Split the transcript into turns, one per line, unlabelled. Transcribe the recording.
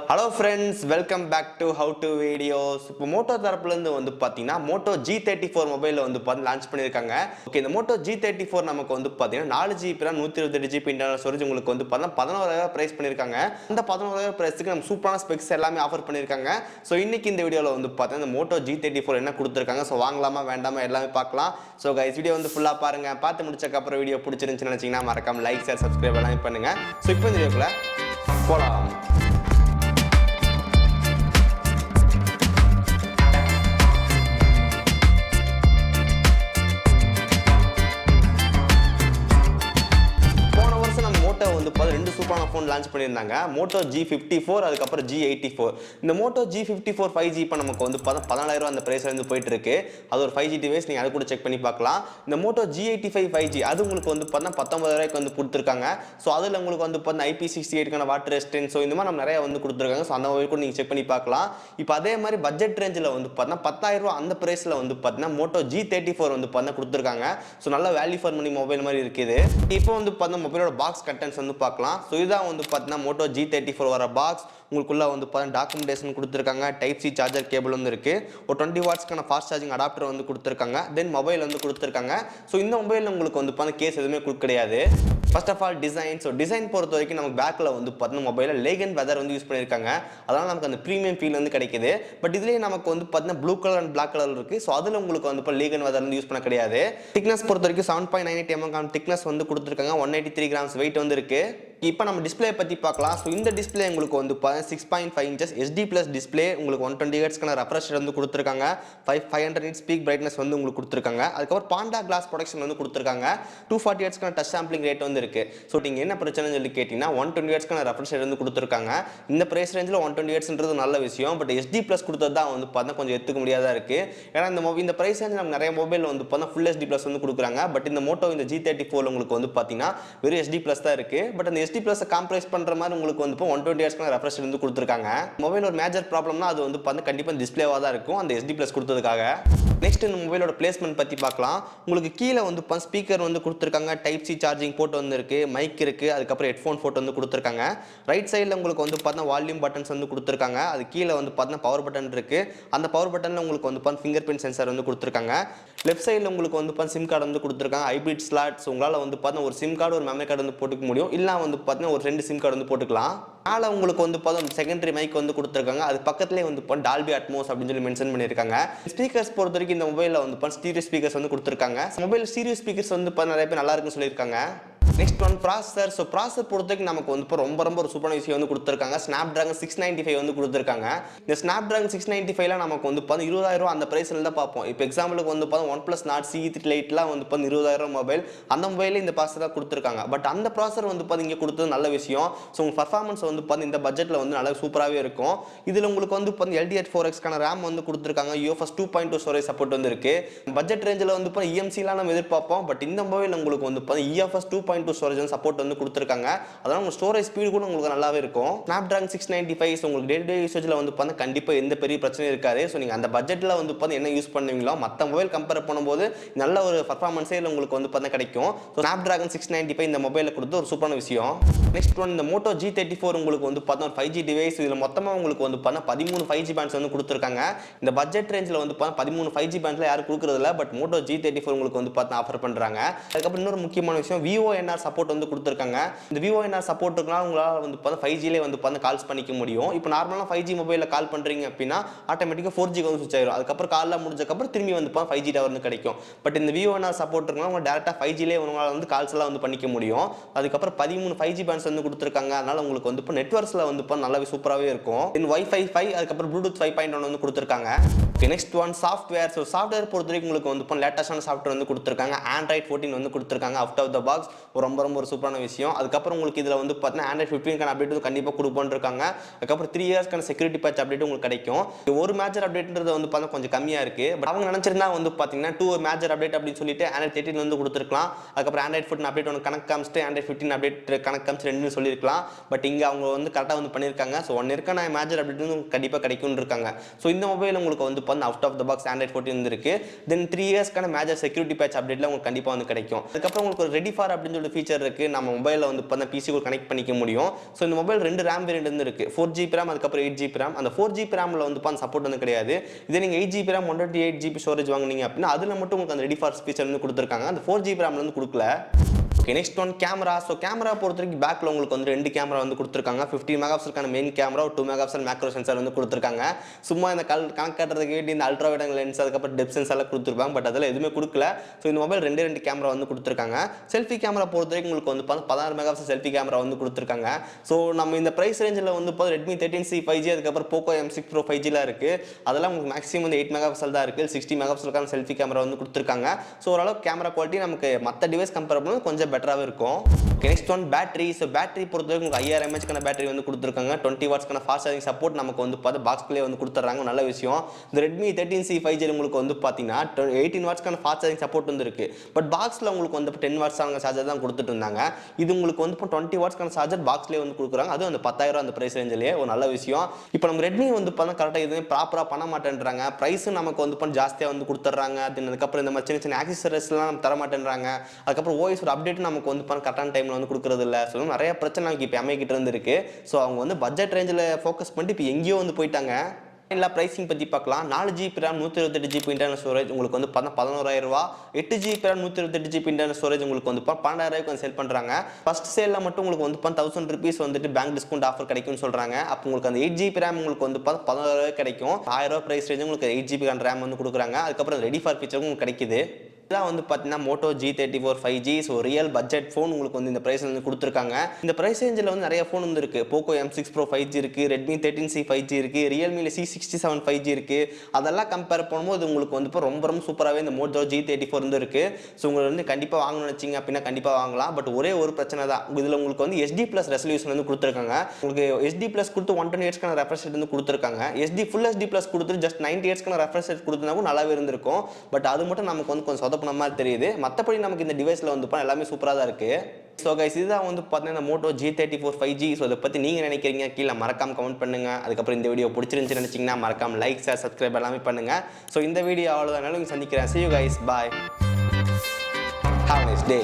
Hello friends, welcome back to How to Videos. இப்போ Moto தரப்புல இருந்து வந்து பாத்தீங்கன்னா மோட்டோ G34 மொபைல்ல வந்து லான்ச் பண்ணிருக்காங்க. ஓகே, இந்த மோட்டோ G34 நமக்கு வந்து பாத்தீங்கன்னா 4GB RAM 128GB internal storage உங்களுக்கு வந்து பாத்தீங்கன்னா 11000 பிரைஸ் பண்ணிருக்காங்க. அந்த 11000 பிரைஸ்க்கு நம்ம சூப்பரான ஸ்பெக்ஸ் எல்லாமே ஆஃபர் பண்ணிருக்காங்க. சோ இன்னைக்கு இந்த வீடியோல வந்து பாத்தீங்கன்னா இந்த மோட்டோ G34 என்ன கொடுத்திருக்காங்க, சோ வாங்கலாமா வேண்டாமா எல்லாமே பார்க்கலாம். சோ गाइस வீடியோ வந்து ஃபுல்லா பாருங்க. பார்த்து முடிச்சதுக்கு அப்புறம் வீடியோ பிடிச்சிருந்துச்சுன்னு நினைச்சீங்கன்னா மறக்காம லைக், ஷேர், சப்ஸ்கிரைப் எல்லாமே பண்ணுங்க. சோ இப்போ இந்த வீடியோக்குள்ள போலாம். ரெண்டு சூப்பரான ஃபோன் லான்ச் பண்ணியிருந்தாங்க. மோட்டோ G54 அதுக்கப்புறம் G84. இந்த மோட்டோ G54 5G இப்போ நமக்கு வந்து 14000 அந்த பிரைஸ்ல இருந்து போயிட்டு இருக்கு. அது ஒரு 5G டிவைஸ், நீங்க அதை கூட செக் பண்ணி பார்க்கலாம். இந்த மோட்டோ G85 5G அது உங்களுக்கு வந்து 19000 வந்து கொடுத்துருக்காங்க. ஸோ அதில் உங்களுக்கு வந்து IP68 வாட்டர் ரெசிஸ்டன்ஸ், ஸோ இந்த மாதிரி நம்ம நிறைய வந்து கொடுத்துருக்காங்க. ஸோ அந்த மொபைல் கூட நீங்கள் செக் பண்ணி பார்க்கலாம். இப்போ அதே மாதிரி பட்ஜெட் ரேஞ்சில் வந்து 10000 அந்த பிரைஸில் வந்து மோட்டோ G34 வந்து கொடுத்துருக்காங்க. ஸோ நல்ல வேல்யூ ஃபார் மணி மொபைல் மாதிரி இருக்குது. இப்போ வந்து மொபைலோட பாக்ஸ் கண்டென்ட்ஸ் வந்து பார்க்கலாம். ஸோ இதான் வந்து பார்த்தீங்கன்னா மோட்டோ G34 வர பாக்ஸ். உங்களுக்குள்ள வந்து டாக்குமெண்டேஷன் கொடுத்துருக்காங்க. டைப் சி சார்ஜர் கேபிள் வந்து இருக்கு. ஒரு 20 வாட்ஸ்க்கான ஃபாஸ்ட் சார்ஜிங் அடாப்டர் வந்து கொடுத்துருக்காங்க. தென் மொபைல் வந்து கொடுத்துருக்காங்க. ஸோ இந்த மொபைலில் உங்களுக்கு வந்து கேஸ் எதுவுமே கிடையாது. First of all design. So design பொறுத்த வரைக்கும் நமக்கு பேக்கில் வந்து மொபைலில் லேகன் வெதர் வந்து யூஸ் பண்ணியிருக்காங்க. அதனால் நமக்கு அந்த ப்ரீமியம் ஃபீல் வந்து கிடைக்குது. பட் இதுலேயே நமக்கு வந்து blue colour and black colour இருக்குது. ஸோ அதில் உங்களுக்கு வந்து லேகன் வெதர் வந்து யூஸ் பண்ண கிடையாது. திக்னஸ் பொறுத்த வரைக்கும் 7.98 mm திக்னஸ் வந்து கொடுத்துருக்காங்க. 183 grams வெயிட் வந்து இருக்கு. இப்போ நம்ம டிஸ்பிளே பற்றி பார்க்கலாம். ஸோ இந்த டிஸ்பிளே உங்களுக்கு வந்து 6.5 inches HD ப்ளஸ் டிஸ்பிளே, உங்களுக்கு 120 Hz ரெஃப்ரெஷ் வந்து கொடுத்துருக்காங்க. 500 nits பீக் பிரைட்னஸ் வந்து உங்களுக்கு கொடுத்துருக்காங்க. அதுக்கப்புறம் பாண்டா கிளாஸ் ப்ரொடக்ஷன் வந்து கொடுத்துருக்காங்க. 240 Hz டச் சாம்பிளிங் ரேட் வந்து இருக்கு. ஸோ நீங்கள் என்ன பிரச்சனைன்னு சொல்லி கேட்டிங்கன்னா 120 Hz ரெஃப்ரெஷ் வந்து கொடுத்துருக்காங்க. இந்த பிரைஸ் ரேஞ்சில் 120 Hzன்றது நல்ல விஷயம். பட் SD ப்ளஸ் கொடுத்தது தான் வந்து பார்த்தா கொஞ்சம் எடுத்துக்க முடியாதா இருக்கு. ஏன்னா இந்த பிரைஸ் ரேஞ்ச் நம்ம நிறைய மொபைல் வந்து பார்த்தா ஃபுல் SD ப்ளஸ் வந்து கொடுக்குறாங்க. பட் இந்த மோட்டோ இந்த G34 உங்களுக்கு வந்து பார்த்தீங்கன்னா வெறும் SD ப்ளஸ் தான் இருக்கு. பட் அந்த SD ப்ளஸ் காம்ப்ரைஸ் பண்ற மாதிரி உங்களுக்கு வந்து 120 Hz ரெஃப்ரெஷ் வந்து கொடுத்துருக்காங்க. மொபைல் ஒரு மேஜர் ப்ராப்ளம்னா அது வந்து கண்டிப்பா டிஸ்பிளேவா தான் இருக்கும், அந்த SD ப்ளஸ் கொடுத்ததுக்காக. நெக்ஸ்ட் இந்த மொபைலோட பிளேஸ்மெண்ட் பத்தி பார்க்கலாம். உங்களுக்கு கீழே வந்து ஸ்பீக்கர் வந்து கொடுத்துருக்காங்க. டைப் சி சார்ஜிங் போர்ட் வந்து இருக்கு, மைக் இருக்கு, அதுக்கப்புறம் ஹெட்ஃபோன் போர்ட் வந்து கொடுத்துருக்காங்க. ரைட் சைடில் உங்களுக்கு வந்து வால்யூம் பட்டன்ஸ் வந்து கொடுத்துருக்காங்க. அது கீழே வந்து பவர் பட்டன் இருக்கு. அந்த பவர் பட்டன்ல உங்களுக்கு வந்து ஃபிங்கர் பிரிண்ட் சென்சார் வந்து கொடுத்துருக்காங்க. லெஃப்ட் சைடில் உங்களுக்கு வந்து சிம் கார்டு வந்து கொடுத்துருக்காங்க. ஹைபிரிட் ஸ்லாட்ஸ், உங்களால் வந்து ஒரு சிம் கார்டு ஒரு மெமரி கார்டு வந்து போட்டுக்க முடியும். இல்லை வந்து ஒரு 2 சிம் கார்டு வந்து போட்டுக்கலாம். மேலே உங்களுக்கு வந்து செகண்டரி மைக் வந்து கொடுத்துருக்காங்க. அது பக்கத்துலேயே வந்து டால்பி அட்மோஸ் அப்படின்னு சொல்லி மென்ஷன் பண்ணியிருக்காங்க. ஸ்பீக்கர்ஸ் பொறுத்த வரைக்கும் இந்த மொபைலில் வந்து ஸ்டீரியோ ஸ்பீக்கர்ஸ் வந்து கொடுத்துருக்காங்க. மொபைல் ஸ்டீரியோ ஸ்பீக்கர்ஸ் வந்து நிறைய பேர் நல்லா இருக்குன்னு சொல்லியிருக்காங்க. Next one processor. So processor பொறுத்தவரைக்கும் நமக்கு வந்து ரொம்ப ஒரு சூப்பரான விஷயம் வந்து கொடுத்துருக்காங்க. ஸ்னாப்டிராகன் 695 வந்து கொடுத்துருக்காங்க. இந்த ஸ்னாப்டிராகன் 695 நமக்கு வந்து 20000 அந்த பிரைஸ்ல தான் பார்ப்போம். இப்போ எக்ஸாம்பிளுக்கு வந்து OnePlus Nord CE3 Liteலாம் வந்து 20000 மொபைல், அந்த மொபைலில் இந்த ப்ராசஸர் தான் கொடுத்துருக்காங்க. பட் அந்த ப்ராசஸர் வந்து இங்கே கொடுத்தது நல்ல விஷயம். ஸோ உங்கள் பர்ஃபார்மன்ஸ் வந்து இந்த பட்ஜெட்டில் வந்து நல்லா சூப்பராகவே இருக்கும். இதில் உங்களுக்கு வந்து LDR4X ரேம் வந்து கொடுத்துருக்காங்க. UFS 2.2 ஸ்டோரேஜ் சப்போர்ட் வந்து இருக்கு. பட்ஜெட் ரேஞ்சில் வந்து EMCலாம் நம்ம எதிர்பார்ப்போம். பட் இந்த மொபைல் உங்களுக்கு வந்து UFS 2.2 ஸ்டோரேஜ் சப்போர்ட் வந்து கொடுத்துருக்காங்க. அதனால உங்க ஸ்டோரேஜ் ஸ்பீடு கூட உங்களுக்கு நல்லாவே இருக்கும். Snapdragon 695 உங்களுக்கு டே டு டே யூசேஜ்ல வந்து கண்டிப்பா எந்த பெரிய பிரச்சனையும் இருக்காது. ஸோ நீங்க அந்த பட்ஜெட்ல வந்து என்ன யூஸ் பண்ணுவீங்களோ மற்ற மொபைல் கம்பேர் பண்ணும்போது நல்ல ஒரு பர்ஃபார்மன்ஸே உங்களுக்கு வந்து கிடைக்கும். ஸோ Snapdragon 695 இந்த மொபைலில் கொடுத்து ஒரு சூப்பரான விஷயம். நெக்ஸ்ட் ஒன் இந்த மோட்டோ G34 உங்களுக்கு வந்து ஒரு 5G டிவைஸ். இதில் மொத்தமாக உங்களுக்கு வந்து 13 5G பேண்ட்ஸ் வந்து கொடுத்துருக்காங்க. இந்த பட்ஜெட் ரேஞ்சில் வந்து 13 5G பேண்ட்ஸ்ல யாரும் கொடுக்குறது இல்லை. பட் மோட்டோ G34 உங்களுக்கு வந்து ஆஃபர் பண்றாங்க. அதுக்கப்புறம் இன்னொரு முக்கியமான விஷயம் VoNR சப்போர்ட் வந்து கொடுத்துருக்காங்க. இந்த VoNR சப்போர்ட் இருக்குனா உங்களால் வந்து 5Gலே வந்து கால்ஸ் பண்ணிக்க முடியும். இப்போ நார்மலாக 5G மொபைலில் கால் பண்ணுறீங்க அப்படின்னா ஆட்டோமேட்டிக்காக 4G வந்து சுவிச் ஆயிடும். அதுக்கப்புறம் காலில் முடிஞ்சக்கப்புறம் திரும்பி வந்து 5G டவர் வந்து கிடைக்கும். பட் இந்த VoNR சப்போர்ட் இருக்குனா உங்க டேரெக்டாக 5Gலே உங்களால் வந்து கால்ஸ் எல்லாம் வந்து பண்ணிக்க முடியும். அதுக்கப்புறம் 13 5G பேண்ட்ஸ் வந்து கொடுத்துருக்காங்க. அதனால உங்களுக்கு வந்து நெட்வொர்க்ஸில் வந்து நல்லாவே சூப்பராகவே இருக்கும். Wi-Fi 5 அதுக்கப்புறம் Bluetooth 5.1 வந்து கொடுத்துருக்காங்க. Next one software. So software பொறுத்த வரைக்கும் உங்களுக்கு வந்து லேட்டஸ்டான சாஃப்ட்வேர் வந்து கொடுத்துருக்காங்க. Android 14 வந்து கொடுத்துருக்காங்க அவுட் ஆஃப் த பாக்ஸ். ரொம்ப ஒரு சூப்பரான விஷயம். அதுக்கப்புறம் உங்களுக்கு இதில் வந்து Android 15 அப்டேட் வந்து கண்டிப்பாக கொடுப்போன்னு இருக்காங்க. அதுக்கப்புறம் 3 இயர்ஸ்க்கான செக்யூரிட்டி பேட்ச் அப்டேட் உங்களுக்கு கிடைக்கும். ஒரு மேஜர் அப்டேட்ன்றது வந்து கொஞ்சம் கம்மியாக இருக்கு. பட் அவங்க நினைச்சிருந்தா வந்து 2 மேஜர் அப்டேட் அப்படின்னு சொல்லிட்டு Android 13 வந்து கொடுத்துருக்கலாம். அதுக்கப்புறம் Android 14 அப்டேட் ஒன்று கணக்கு காமிச்சிட்டு Android 15 அப்டேட் கணக்கு காமிச்சு 2 சொல்லியிருக்கலாம். பட் இங்கே அவங்க வந்து கரெக்டாக வந்து பண்ணியிருக்காங்க. ஸோ 1 இருக்கான மேஜர் அப்டேட் வந்து கண்டிப்பாக கிடைக்கும்னு இருக்காங்க. ஸோ இந்த மொபைல் உங்களுக்கு வந்து out of the box Android 14 வந்துருக்கு. தென் 3 இயர்ஸ்க்கான மேஜர் செக்யூரிட்டி பேட்ச் அப்டேட்லாம் உங்களுக்கு கண்டிப்பாக வந்து கிடைக்கும். அதுக்கப்புறம் உங்களுக்கு ஒரு ரெடி ஃபார் அப்படின்னு சொல்லி ஃபீச்சர் இருக்குது. நம்ம மொபைலில் வந்து இப்போ பிசி கூட கனெக்ட் பண்ணிக்க முடியும். ஸோ இந்த மொபைல் 2 ரேம் வேரியன்ட் வந்து இருக்குது. 4GB RAM அதுக்கப்புறம் 8GB RAM. அந்த 4GB RAMல வந்து சப்போர்ட் வந்து கிடையாது. இதே நீங்கள் 8GB RAM 128GB ஸ்டோரேஜ் வாங்குனீங்க அப்படின்னா அதில் மட்டும் உங்களுக்கு அந்த ரெடி ஃபார் ஃபீச்சர் வந்து கொடுத்துருக்காங்க. அந்த 4GB RAMல வந்து கொடுக்கல. Okay, next one camera. So camera பொறுத்த வரைக்கும் பேக்கில் உங்களுக்கு வந்து 2 கேமரா வந்து கொடுத்துருக்காங்க. 15 மெகாபிக்சலுக்கான main camera, 2 megapixel macro sensor வந்து கொடுத்துருக்காங்க. சும்மா இந்த கணக்கு காட்டுறதுக்கு வேண்டி இந்த அல்ட்ரா வைட் ஆங்கிள் லென்ஸ் அதுக்கப்புறம் டெப்த் சென்சார்லாம் கொடுத்துருப்பாங்க. பட் அதில் எதுவுமே கொடுக்கல. ஸோ இந்த மொபைல் 2 கேமரா வந்து கொடுத்துருக்காங்க. செல்ஃபி கேமரா பொறுத்த வரைக்கும் உங்களுக்கு வந்து 16 மெகாபிக்சல் செல்ஃபி கேமரா வந்து கொடுத்துருக்காங்க. ஸோ நம்ம இந்த ப்ரைஸ் ரேஞ்சில் வந்து ரெட்மி 13C 5G அதுக்கப்புறம் போக்கோ M6 Pro 5Gலாம் இருக்குது. அதெல்லாம் உங்களுக்கு மேக்ஸிமம் வந்து 8 மெகாபிக்சல் தான் இருக்குது. 60 மெகாபிக்சலுக்கான செல்ஃபி கேமரா வந்து கொடுத்துருக்காங்க. ஸோ ஓரளவு கேமரா குவாலிட்டி நமக்கு மற்ற டிவைஸ் கம்பேர் பண்ணும்போது கொஞ்சம் பெட்டராகவே இருக்கும். Next one battery. So battery பொறுத்தவரைக்கும் உங்களுக்கு 5000 mAh பேட்டரி வந்து கொடுத்துருக்காங்க. 20 வாட்ஸ்க்கான ஃபாஸ்ட் சார்ஜிங் சப்போர்ட் நமக்கு வந்து பாக்ஸ்க்குள்ளே வந்து கொடுத்துட்றாங்க. நல்ல விஷயம். இந்த ரெட்மி 13C 5G உங்களுக்கு வந்து பார்த்தீங்கன்னா 18 வாட்ஸ்க்கான ஃபாஸ்ட் சார்ஜிங் சப்போர்ட் வந்து இருக்குது. பட் பாக்ஸில் உங்களுக்கு வந்து 10 வாட்ஸ்க்கான சார்ஜர் தான் கொடுத்துட்டு இருந்தாங்க. இது உங்களுக்கு வந்து இப்போ 20 வாட்ஸ்க்கான சார்ஜர் பாக்ஸ்லேயே வந்து கொடுக்குறாங்க. அதுவும் அந்த 10,000 அந்த ப்ரைஸ் ரேஞ்சிலேயே ஒரு நல்ல விஷயம். இப்போ நம்ம ரெட்மி வந்து பார்த்தா கரெக்டாக எதுவுமே ப்ராப்பராக பண்ண மாட்டேன்றாங்க. ப்ரைஸும் நமக்கு வந்து ஜாஸ்தியாக வந்து கொடுத்துட்றாங்க. அதுக்கப்புறம் இந்த மாதிரி சின்ன சின்ன ஆக்சசரிஸ்லாம் நம்ம தர மாட்டேன்றாங்க. அதுக்கப்புறம் ஓஎஸ் ஒரு அப்டேட் நமக்கு வந்து கரெக்டான டைமில் வந்து கொடுக்குறது இல்லை. ஸோ நிறைய பிரச்சனை நமக்கு இப்போ எம்ஐ கிட்ட இருந்து இருக்கு. ஸோ அவங்க வந்து பட்ஜெட் ரேஞ்சில் ஃபோக்கஸ் பண்ணிட்டு இப்போ எங்கேயோ வந்து போயிட்டாங்க. எல்லா ப்ரைஸிங் பற்றி பார்க்கலாம். 4GB RAM 128GB internal storage உங்களுக்கு வந்து 11,000 ரூபா. 8GB RAM 128GB internal storage உங்களுக்கு வந்து 12,000 வந்து சேல் பண்ணுறாங்க. ஃபர்ஸ்ட் சேலில் மட்டும் உங்களுக்கு வந்து 1000 rupees வந்துட்டு பேங்க் டிஸ்கவுண்ட் ஆஃபர் கிடைக்கும்னு சொல்கிறாங்க. அப்போ உங்களுக்கு அந்த 8GB RAM உங்களுக்கு வந்து 11,000 கிடைக்கும். 1000 ப்ரைஸ் ரேஞ்ச் உங்களுக்கு 8GB RAM வந்து கொடுக்குறாங்க. அதுக்கப்புறம் ரெடி ஃபார் ஃபீச்சரும் உங்களுக்கு கிடைக்குது. இதெல்லாம் வந்து பார்த்தீங்கன்னா Moto G34 5G. So real budget phone உங்களுக்கு வந்து இந்த ப்ரைஸ் வந்து கொடுத்துருக்காங்க. இந்த ப்ரைஸ் ரேஞ்சில் வந்து நிறைய ஃபோன் வந்து இருக்குது. போக்கோ M6 Pro 5G இருக்குது, ரெட்மி 13C 5G இருக்குது, ரியல்மியில் C67 5G இருக்குது. அதெல்லாம் கம்பேர் பண்ணும்போது உங்களுக்கு வந்து இப்போ ரொம்ப ரொம்ப சூப்பராகவே இந்த மோட்டோ G34 வந்து இருக்குது. ஸோ உங்களுக்கு வந்து கண்டிப்பாக வாங்கணும்னு வச்சிங்க அப்படின்னா கண்டிப்பாக வாங்கலாம். பட் ஒரே ஒரு பிரச்சனை தான், இதில் உங்களுக்கு வந்து SD+ ரெசல்யூஷன் வந்து கொடுத்துருக்காங்க. உங்களுக்கு SD+ கொடுத்து 120Hz ரெஃப்ரெஷ் ரேட் வந்து கொடுத்துருக்காங்க. ஃபுல் SD+ கொடுத்துட்டு ஜஸ்ட் 90Hz ரெஃப்ரெஷ் ரேட் கொடுத்தனாலும் நல்லாவே இருந்திருக்கும். பட் அது மட்டும் நமக்கு வந்து கொஞ்சம் சொதப்பின மாதிரி தெரியுது. மற்றபடி நமக்கு இந்த டிவைஸில் வந்து எல்லாமே சூப்பராக தான் இருக்குது. ஸோ கைஸ், இதுதான் வந்து பார்த்தீங்கன்னா மோட்டோ G34 5G. ஸோ இதை பற்றி நீங்கள் நினைக்கிறீங்க கீழே மறக்காம கமெண்ட் பண்ணுங்கள். அதுக்கப்புறம் இந்த வீடியோ பிடிச்சிருந்துச்சு நினச்சிங்கன்னா மறக்காம லைக், ஷேர், சப்ஸ்கிரைப் எல்லாமே பண்ணுங்கள். ஸோ இந்த வீடியோ அவ்வளோதான். சந்திக்கிறேன். See you guys. Bye. Have a nice day.